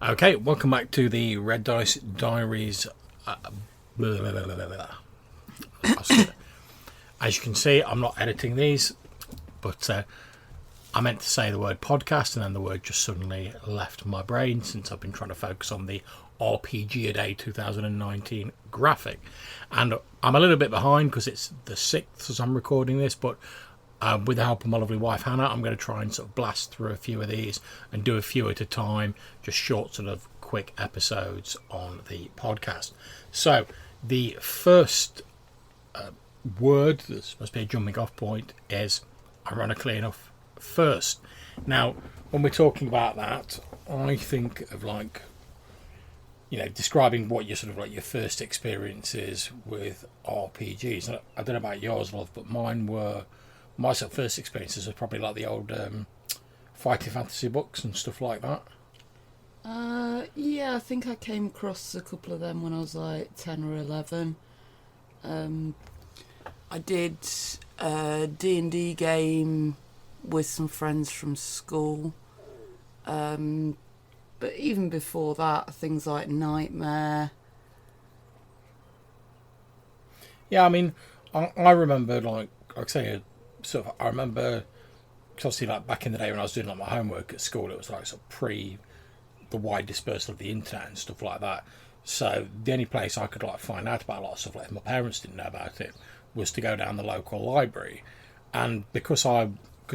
Okay, welcome back to the Red Dice Diaries. Blah, blah, blah, blah, blah. As you can see, I'm not editing these, but I meant to say the word podcast and then the word just suddenly left my brain since I've been trying to focus on the RPGaDay2019 graphic. And I'm a little bit behind because it's the 6th as I'm recording this, but with the help of my lovely wife Hannah, I'm going to try and sort of blast through a few of these and do a few at a time, just short sort of quick episodes on the podcast. So the first word that's supposed to be a jumping off point is, ironically enough, first. Now, when we're talking about that, I think of describing what your sort of like your first experiences with RPGs. And I don't know about yours, love, but my sort of first experiences were probably like the old fighting fantasy books and stuff like that. Yeah, I think I came across a couple of them when I was like 10 or 11. I did a D&D game with some friends from school. But even before that, things like Nightmare. Yeah, I mean, I remember, like I say, I remember, cause obviously, like back in the day when I was doing like my homework at school, it was like sort of pre the wide dispersal of the internet and stuff like that. So the only place I could like find out about a lot of stuff, like if my parents didn't know about it, was to go down the local library. And because I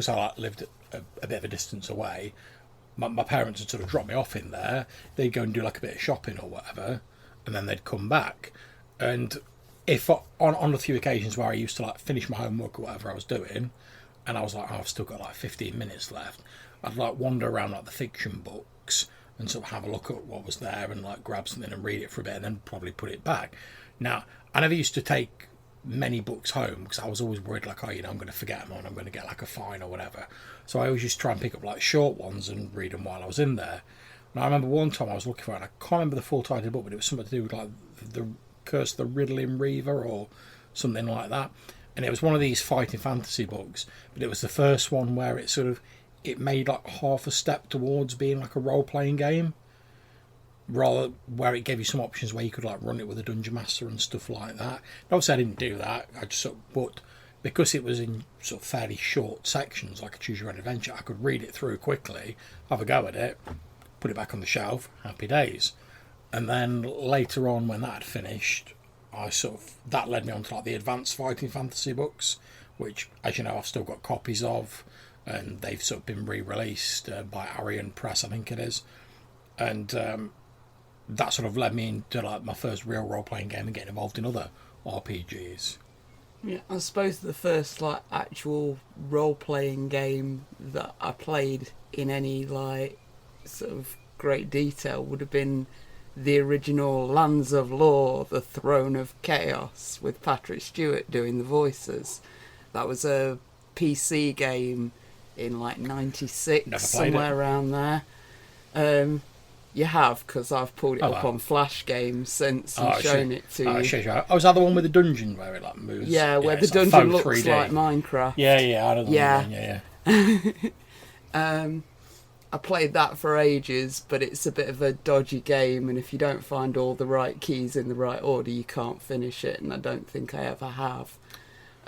like lived a bit of a distance away, my parents would sort of drop me off in there. They'd go and do like a bit of shopping or whatever, and then they'd come back. And if on a few occasions where I used to like finish my homework or whatever I was doing, and I was like, I've still got like 15 minutes left, I'd like wander around like the fiction books and sort of have a look at what was there and like grab something and read it for a bit and then probably put it back. Now, I never used to take many books home because I was always worried like, I'm going to forget them and I'm going to get like a fine or whatever. So I always used to try and pick up like short ones and read them while I was in there. And I remember one time I was looking for it, and I can't remember the full title of the book, but it was something to do with like the Curse of the Riddling Reaver or something like that. And it was one of these fighting fantasy books, but it was the first one where it made like half a step towards being like a role-playing game, rather where it gave you some options where you could like run it with a dungeon master and stuff like that. And obviously I didn't do that, but because it was in sort of fairly short sections, like a choose your own adventure, I could read it through quickly, have a go at it, put it back on the shelf, happy days. And then later on, when that had finished, that led me on to like the advanced fighting fantasy books, which, as you know, I've still got copies of, and they've sort of been re-released by Arian Press, I think it is. And that sort of led me into like my first real role-playing game and getting involved in other RPGs. Yeah, I suppose the first like actual role-playing game that I played in any like sort of great detail would have been the original Lands of Lore, The Throne of Chaos, with Patrick Stewart doing the voices. That was a PC game in like 96, somewhere around there. You have, because I've pulled it up on Flash Games since and shown it to you. Was that the one with the dungeon where it like moves? Yeah, where the dungeon looks 3D. Like Minecraft. Yeah, I know the one. Yeah. I played that for ages, but it's a bit of a dodgy game, and if you don't find all the right keys in the right order, you can't finish it, and I don't think I ever have.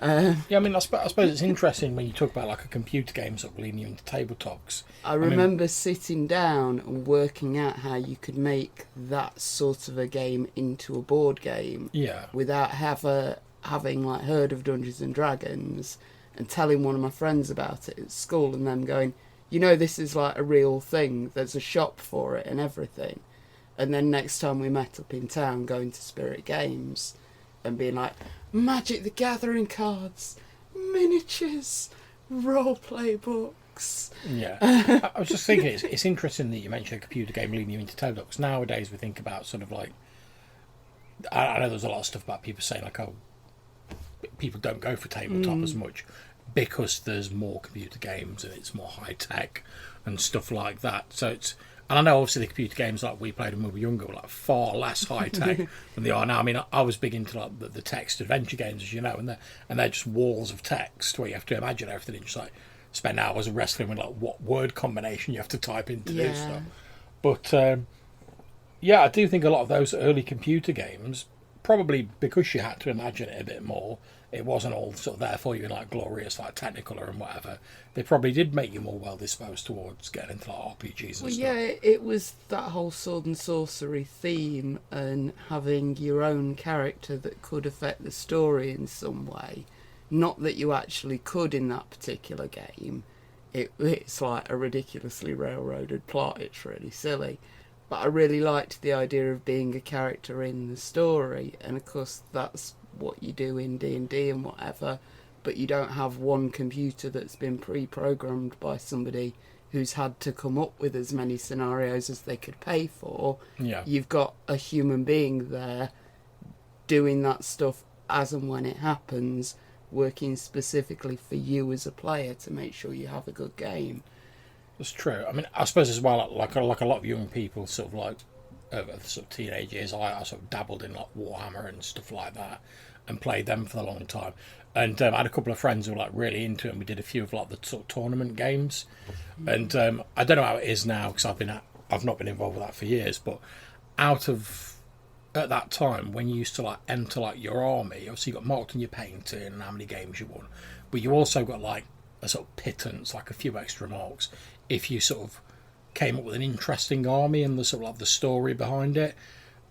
I mean, I suppose it's interesting when you talk about like a computer game sort of leading you into tabletops. I remember sitting down and working out how you could make that sort of a game into a board game, without having like heard of Dungeons and Dragons, and telling one of my friends about it at school, and them going, this is like a real thing, there's a shop for it and everything. And then next time we met up in town, going to Spirit Games and being like, Magic the Gathering cards, miniatures, roleplay books. Yeah. I was just thinking, it's interesting that you mentioned a computer game leading you into tabletops. Nowadays we think about sort of like, I know there's a lot of stuff about people saying like, people don't go for tabletop as much because there's more computer games and it's more high tech and stuff like that. So and I know obviously the computer games like we played when we were younger were like far less high tech than they are now. I mean, I was big into like the text adventure games, as you know, and they're just walls of text where you have to imagine everything and just like spend hours wrestling with like what word combination you have to type in to do stuff. But Yeah, I do think a lot of those early computer games, probably because you had to imagine it a bit more, it wasn't all sort of there for you in like glorious like Technicolor and whatever. They probably did make you more well disposed towards getting into like RPGs and stuff. Yeah, it was that whole sword and sorcery theme and having your own character that could affect the story in some way. Not that you actually could in that particular game. It's like a ridiculously railroaded plot. It's really silly. But I really liked the idea of being a character in the story, and of course that's what you do in D&D and whatever, but you don't have one computer that's been pre-programmed by somebody who's had to come up with as many scenarios as they could pay for. Yeah. You've got a human being there doing that stuff as and when it happens, working specifically for you as a player to make sure you have a good game. That's true. I mean, I suppose as well, like a lot of young people, sort of like over sort of teenage years, I sort of dabbled in like Warhammer and stuff like that, and played them for a long time. And I had a couple of friends who were like really into it, and we did a few of like the sort of tournament games. And I don't know how it is now because I've not been involved with that for years. But at that time, when you used to like enter like your army, obviously you got marked on your painting and how many games you won, but you also got like a sort of pittance, like a few extra marks, if you sort of came up with an interesting army and the sort of like the story behind it.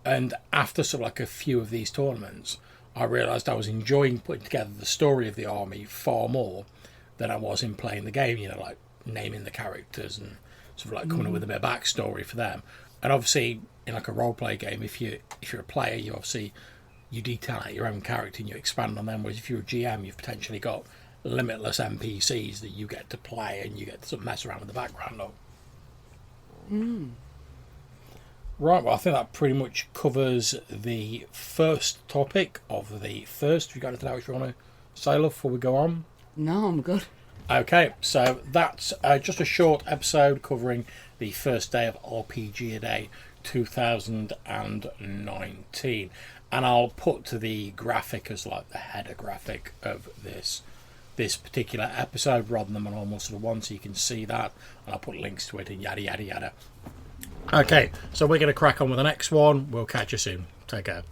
And after sort of like a few of these tournaments, I realised I was enjoying putting together the story of the army far more than I was in playing the game, you know, like naming the characters and sort of like coming up with a bit of backstory for them. And obviously in like a role play game, if you're a player, you detail out your own character and you expand on them, whereas if you're a GM, you've potentially got limitless NPCs that you get to play and you get to sort of mess around with the background of. Right, well, I think that pretty much covers the first topic of the first. You got anything else you want to say, love, before we go on? No, I'm good. Okay, so that's just a short episode covering the first day of RPGaDay 2019. And I'll put to the graphic as like the header graphic of this particular episode rather than my normal sort of one, so you can see that. And I'll put links to it and yada, yada, yada. Okay, so we're going to crack on with the next one. We'll catch you soon. Take care.